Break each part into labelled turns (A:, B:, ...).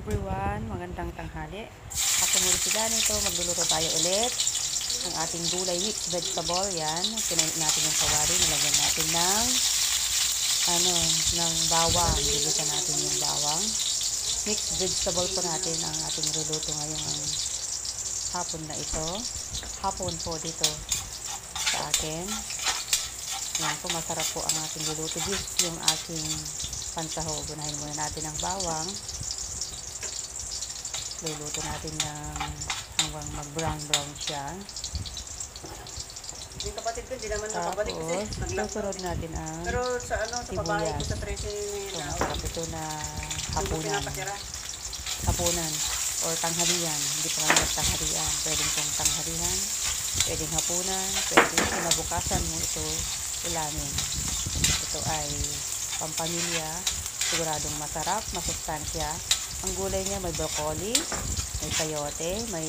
A: everyone, magandang tanghali. Ako muli si Danito, magluluto tayo ulit ng ating gulay mixed vegetable. Yan, pinainit natin yung kawali, nilagyan natin ng bawang. Bilisan natin yung bawang. Mixed vegetable po natin ang ating luluto ngayong hapon na ito. Hapon po dito sa akin. Yan po, masarap po ang ating luluto. This yung aking pansahog. Unahin muna natin ang bawang. Luluto natin hanggang mag-brown siya.
B: Yung kapatid ko, hindi naman nakabalik kasi
A: susunod natin ang
B: pero sa pabahay ko sa 13
A: so, masarap ito na hapunan or tanghalian. Hindi pa kami tanghalian. Pwedeng pong tanghalian, pwedeng hapunan, pwedeng kinabukasan mo ito ulamin. Ito ay pampamilya, siguradong masarap, masustansya. Ang gulay niya may broccoli, may sayote, may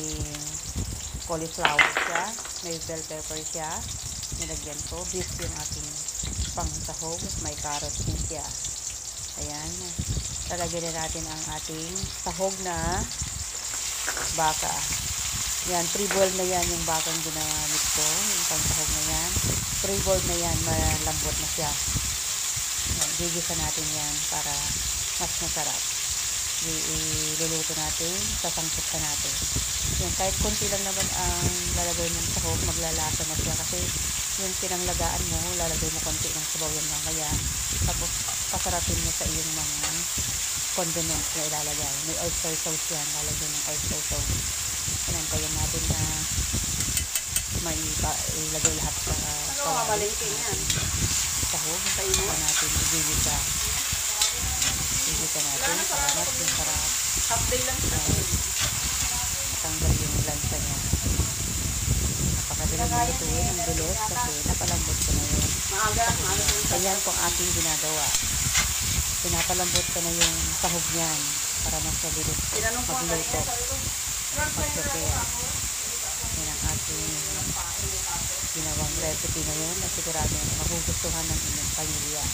A: cauliflower siya, may bell pepper siya. Nilagyan ko. Beef yung aking pangsahog. May carrots din siya. Ayan. Lalagyan na natin ang ating sahog na baka. Yan, pre-boiled na yan yung bakang ginamit ko. Yung pangsahog na yan. Pre-boiled na yan, malambot na siya. Gigisa natin yan para mas masarap. Iluluto natin, sasangkot natin. Yan, kahit konti lang naman ang lalagay mong sahog, maglalasa na siya kasi yung pinanglagaan mo, lalagay mo konti ng sabaw yan mamaya. Tapos, pasarapin mo sa iyong mga condiments na ilalagay. May oyster sauce yan, lalagay ng oyster sauce. Pinantayin natin na may ilagay lahat sa sahog. Kaya natin igigisa. Igigisa natin para mas yung sarap.
B: Half day lang siya.
A: Matanggal yung lansa niya. Napakadaling lutuin ang bilis kasi napalambot ko na yun. Ayan po ang aking ginagawa. Pinapalambot ko na yung sahog niyan para mas mabilis magluto. Mag-prepare. Yan ang ating ginawang recipe na yun na sigurado magugustuhan ng inyong pamilya.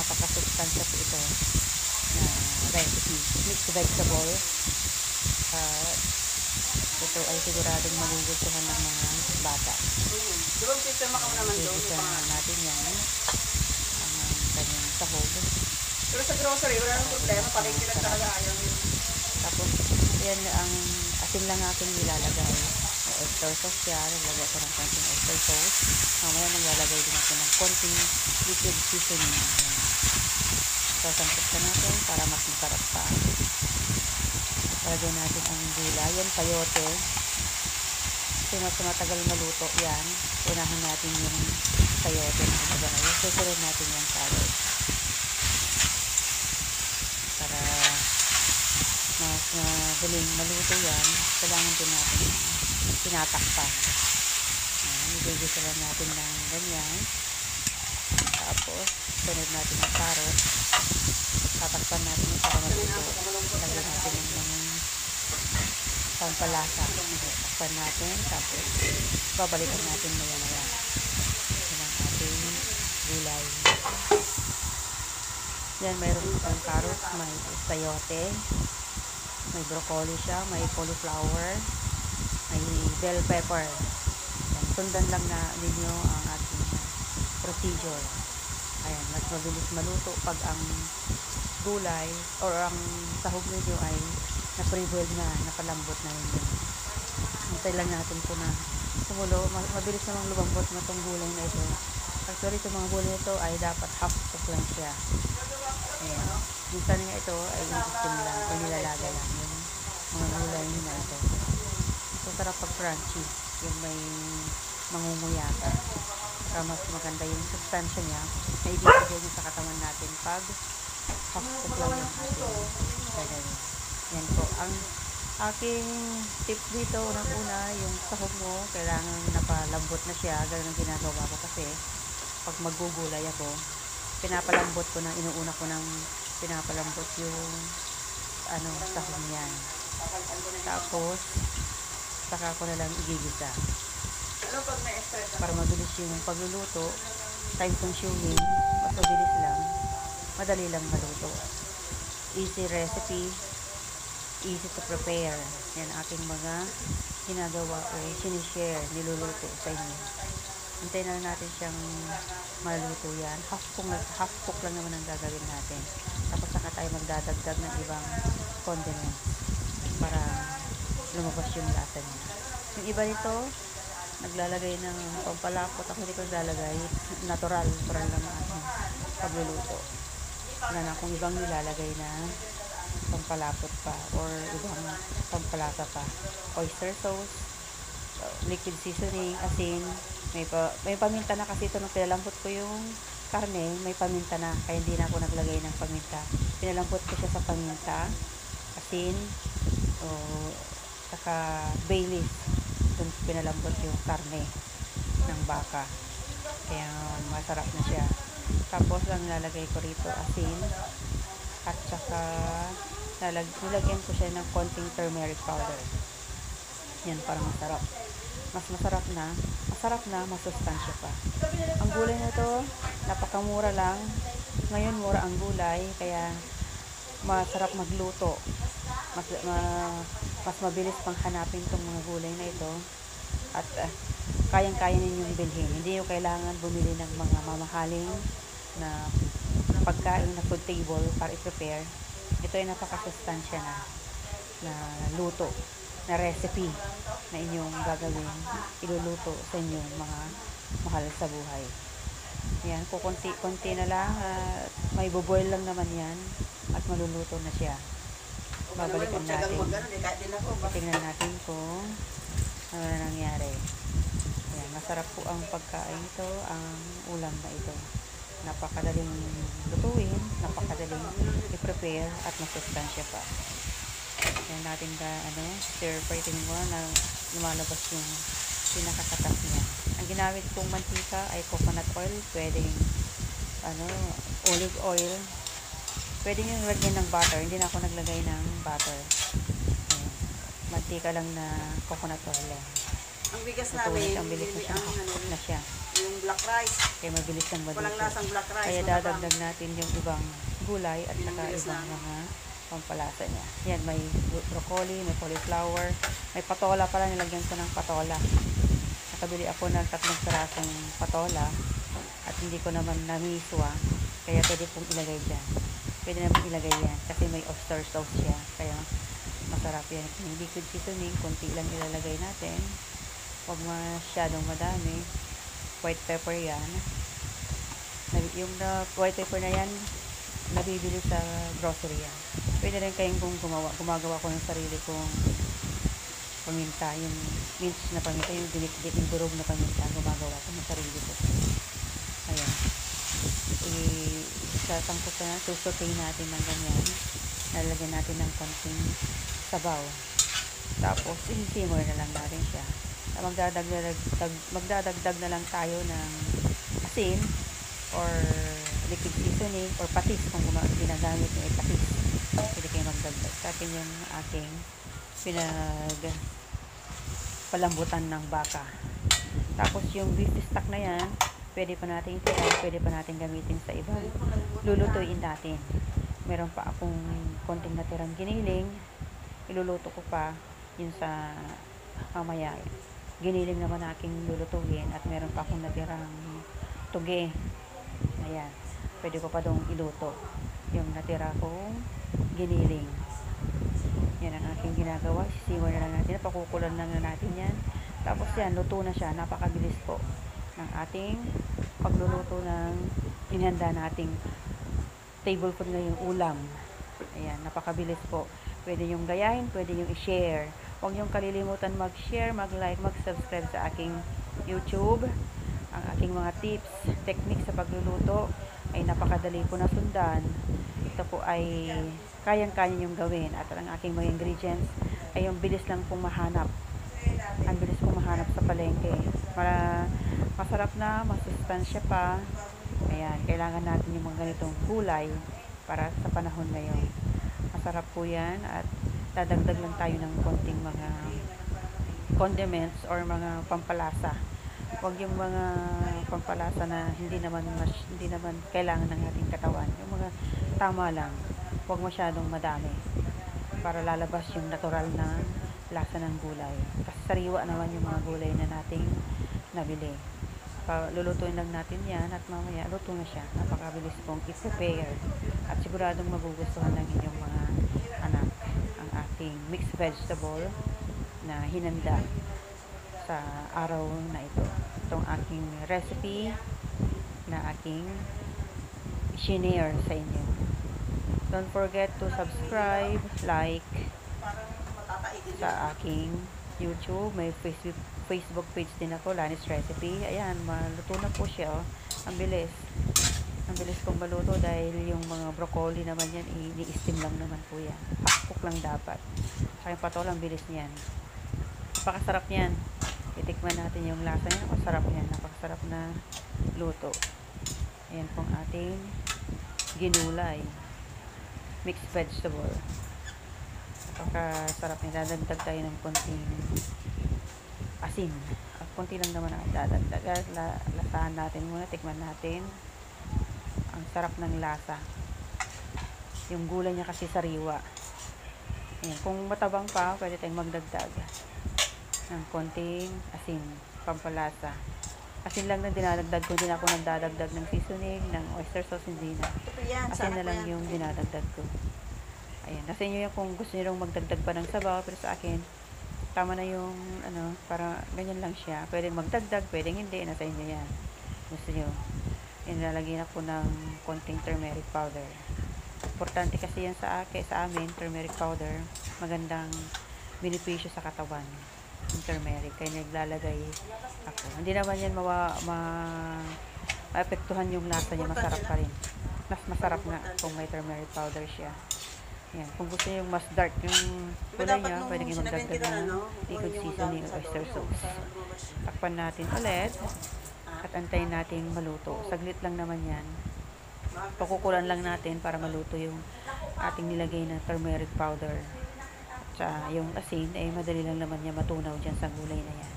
A: Napakasustansya po ito na recipe. Mixed vegetable. Ito ay siguradong magugustuhan ng mga bata. Gigisa natin yan ang kanyang sahog.
B: Pero sa grocery, wala nang problema. Palengke lang talaga ayaw yun.
A: Tapos, yan ang asin lang aking nilalagay. Oyster sauce siya. Naglagay ako ng konting oyster sauce. Mamaya naglalagay din ako ng konting liquid seasoning. Sasangkot ka natin para mas masarap pa. Lagyan natin ang gulay. Yan, sayote. Kasi mas matagal maluto yan. Unahin natin yung sayote na ilagay. Susunod natin yung carrot. Para mas madaling maluto yan, kailangan din natin tinatakpan. Igigisa lang natin ng ganyan. Tapos, sunod natin yung carrot. Tatakpan natin yung para maluto. Lagyan natin yung pampalasa. Takpan natin. Tapos, babalikan natin maya-maya. Yan ang ating gulay. Yan, mayroon pang carrots, may sayote, may broccoli siya, may cauliflower, may bell pepper. Yan, sundan lang na ninyo ang ating procedure. Ayan, mas mabilis maluto pag ang gulay or ang sahog ninyo ay na-pre-boiled na, napalambot na yun. Hintay lang natin po na sumulo. Mabilis namang lumambot na itong gulay na ito. Actually, itong mga gulay ito ay dapat half cook lang siya. Ayan. Minsan nga ito ay in-steam lang o nilalagay lang yung mga gulay na ito. So, sarap pag crunchy. Yung may mangunguya ka. Para mas maganda yung sustansya niya na ibibigay niya sa katawan natin pag half cook lang yung ating gagawin. Yan po. Ang aking tip dito, unang-una, yung sahog mo, kailangan napalambot na siya. Ganun ang ginagawa ko kasi pag magugulay ako, pinapalambot ko na, inuuna ko ng pinapalambot yung sahog niyan. Tapos, saka ko na lang igigisa. Para mabilis yung pagluluto, time consuming, mas mabilis lang, madali lang maluto. Easy recipe, easy to prepare. Yan aking mga ginagawa o sinishare, niluluto sa inyo. Hintayin na natin siyang maluto yan. Half cook lang naman ang gagawin natin. Tapos saka tayo magdadagdag ng ibang condiments para lumabas yung lasa niya. Yung iba nito, naglalagay ng pampalapot. Ako hindi ko naglalagay. Natural lang ang aking pagluluto. Wala na akong ibang nilalagay na pampalapot pa or ibang pampalasa pa. Oyster sauce, liquid seasoning, asin, may paminta na kasi ito nung pinalambot ko yung karne, may paminta na, kaya hindi na ako naglagay ng paminta. Pinalambot ko siya sa paminta, asin, o saka bay leaf. Doon pinalambot yung karne ng baka. Kaya masarap na siya. Tapos lang nilagay ko rito asin at saka nilagyan ko siya ng konting turmeric powder. Yan, para masarap. Masarap na, masustansya pa. Ang gulay na to, napakamura lang. Ngayon, mura ang gulay, kaya masarap magluto. Mas mabilis pang hanapin tong mga gulay na ito. At kayang-kaya ninyong bilhin. Hindi nyo kailangan bumili ng mga mamahaling na pagkain na food table para i-prepare. Ito ay napakasustansya na luto, na recipe na inyong gagawin, iluluto sa inyong mga mahal sa buhay. Yan, kukunti-kunti na lang, may boboil lang naman yan at maluluto na siya. Babalikan natin. Tingnan natin kung ano na nangyari. Yan, masarap po ang pagkain ito, ang ulam na ito. Napakadaling lutuin, napakadaling i-prepare at masustansya pa. Yan natin stir fry mo na lumalabas yung pinakakatas niya. Ang ginamit kong mantika ay coconut oil, pwedeng olive oil. Pwede nyo lagyan ng butter, hindi na ako naglagay ng butter. Ayan. Mantika lang na coconut oil lang.
B: Ang bigas
A: Ito,
B: namin,
A: ang bilis na siya, nakakot na siya.
B: yung black rice.
A: Kaya mabilis lang maluto.
B: Walang lasang black rice.
A: Kaya dadagdag natin yung ibang gulay at saka ibang mga pampalasa niya. Yan, may broccoli, may cauliflower, may patola pala, nilagyan ko ng patola. Nakabili ako ng 3 pirasong patola at hindi ko naman namiswa, kaya pwede pong ilagay dyan. Pwede naman ilagay yan kasi may oyster sauce siya, kaya masarap yan. Yung liquid seasoning, konti lang ilalagay natin, huwag masyadong madami. White pepper yan. Yung white pepper na yan, nabibili sa grocery yan. Pwede rin kayong kung gumagawa ko ng sarili kong paminta, yung minced na paminta, yung dinikdik, yung durog na paminta, gumagawa ko ng sarili ko. Ayan. Isasangkot na, susutay natin ng ganyan. Nalagyan natin ng konting sabaw. Tapos, i-simmer na lang natin siya. Magdadagdag na lang tayo ng asin or liquid seasoning or patis kung ginagamit nyo ay patis. Pwede kayo magdagdag. Sa akin yung aking palambutan ng baka. Tapos yung beef stock na yan, pwede pa natin pwede pa natin gamitin sa ibang lulutuin natin. Meron pa akong konting natirang giniling, iluluto ko pa yun sa mamaya. Giniling naman aking lulutuin at meron pa akong natirang tuge. Ayan, pwede ko pa dong iluto yung natira kong giniling. Yan ang aking ginagawa. Sisimmer na lang natin, pakukulan na natin yan. Tapos yan, luto na siya. Napakabilis po ng ating pagluluto ng inihanda nating table food ngayong ulam. Ayan, napakabilis po. Pwede yung gayahin, pwede yung i-share. Huwag niyong kalilimutan mag-share, mag-like, mag-subscribe sa aking YouTube. Ang aking mga tips, technique sa pagluluto ay napakadali po na sundan. Ito po ay kayang-kaya niyong gawin. At ang aking mga ingredients ay yung bilis lang pong mahanap. Ang bilis pong mahanap sa palengke. Masarap na, masustansya pa. Ayan, kailangan natin yung mga ganitong gulay para sa panahon ngayon. Masarap po yan at dadagdag lang tayo ng konting mga condiments or mga pampalasa. Huwag yung mga pampalasa na hindi naman kailangan ng ating katawan. Yung mga tama lang. Huwag masyadong madami. para lalabas yung natural na lasa ng gulay. Kasi sariwa naman yung mga gulay na nating nabili. Lulutuin lang natin yan at mamaya luto na siya. Napakabilis pong i-prepare at siguradong magugustuhan ng inyong mga anak ang ating mixed vegetable na hinanda sa araw na ito. Itong aking recipe na aking shinare sa inyo. Don't forget to subscribe, like sa aking YouTube. May Facebook page din ako, Lani's Recipe. Ayan, maluto na po siya. Oh. Ang bilis. Ang bilis kong maluto dahil yung mga broccoli naman yan, ini-steam lang naman po yan. Half-cook lang dapat. Saka yung patol, ang bilis niyan. Napakasarap niyan. Itikman natin yung lasa niya. Napakasarap niyan. Napakasarap na luto. Ayan pong ating ginulay. Mixed vegetable. Napakasarap niya. Dadagdag tayo ng konting asin. At konti lang naman ang dadagdag. Lasahan natin muna. Tikman natin. Ang sarap ng lasa. Yung gulay niya kasi sariwa. Ayan. Kung matabang pa, pwede tayong magdagdag ng konting asin. Pampalasa. Asin lang na dinadagdag ko. Hindi na ako nagdadagdag ng seasoning, ng oyster sauce, hindi na. Asin na lang yung dinadagdag ko. Ayan. Nasa inyo yan kung gusto nyo magdagdag pa ng sabaw. Pero sa akin, tama na yung, para ganyan lang siya. Pwedeng magdagdag, pwedeng hindi. Nasa inyo yan. Gusto nyo. Nilalagyan ako ng konting turmeric powder. Importante kasi yan sa amin, turmeric powder. Magandang benepisyo sa katawan. Yung turmeric. Kaya naglalagay ako. Hindi naman yan maapektuhan yung lasa niya. Masarap pa rin. Mas masarap nga kung may turmeric powder siya. Yan. Kung gusto niyo mas dark yung kulay niya, pwede nyo magdagdag ng liquid seasoning o oyster sauce. Takpan natin ulit at antayin natin maluto. Saglit lang naman yan. Pakukulan lang natin para maluto yung ating nilagay na turmeric powder. At yung asin, madali lang naman niya matunaw dyan sa gulay na yan.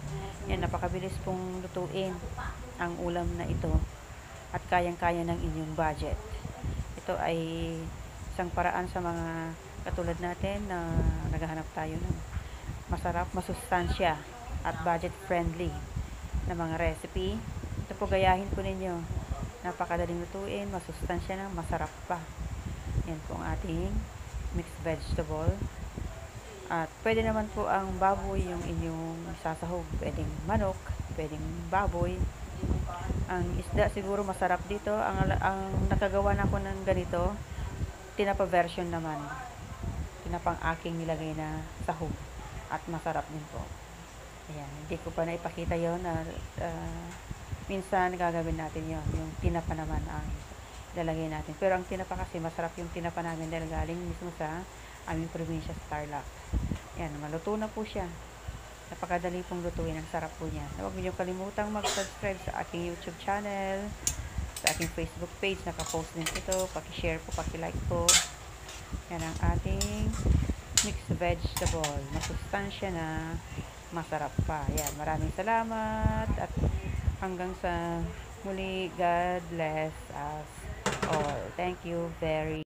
A: Yan, napakabilis pong lutuin ang ulam na ito at kayang-kaya ng inyong budget. Ito ay isang paraan sa mga katulad natin na naghahanap tayo ng masarap, masustansya at budget friendly na mga recipe. Ito po, gayahin po ninyo. Napakadaling lutuin, masustansya na, masarap pa. Yan po ang ating mixed vegetable. At pwede naman po ang baboy yung inyong sasahog. Pwedeng manok, pwedeng baboy. Ang isda siguro masarap dito. Ang nakagawa na ako ng ganito, tinapa version naman. Tinapang aking nilagay na sahog. At masarap din po. Ayan, hindi ko pa naipakita yon na minsan gagawin natin yon. Yung tinapa naman ang lalagay natin. Pero ang tinapa kasi masarap yung tinapa namin dahil galing mismo sa aming probinsya sa Tarlac. Yan, maluto na po siya. Napakadali pong lutuin. Ang sarap po niya. Huwag niyo kalimutang mag-subscribe sa aking YouTube channel, sa aking Facebook page. Nakapost din ito. Paki-share po, paki-like po. Yan ang ating mixed vegetable. Masustansya na, masarap pa. Yan, maraming salamat. At hanggang sa muli, God bless us all. Thank you very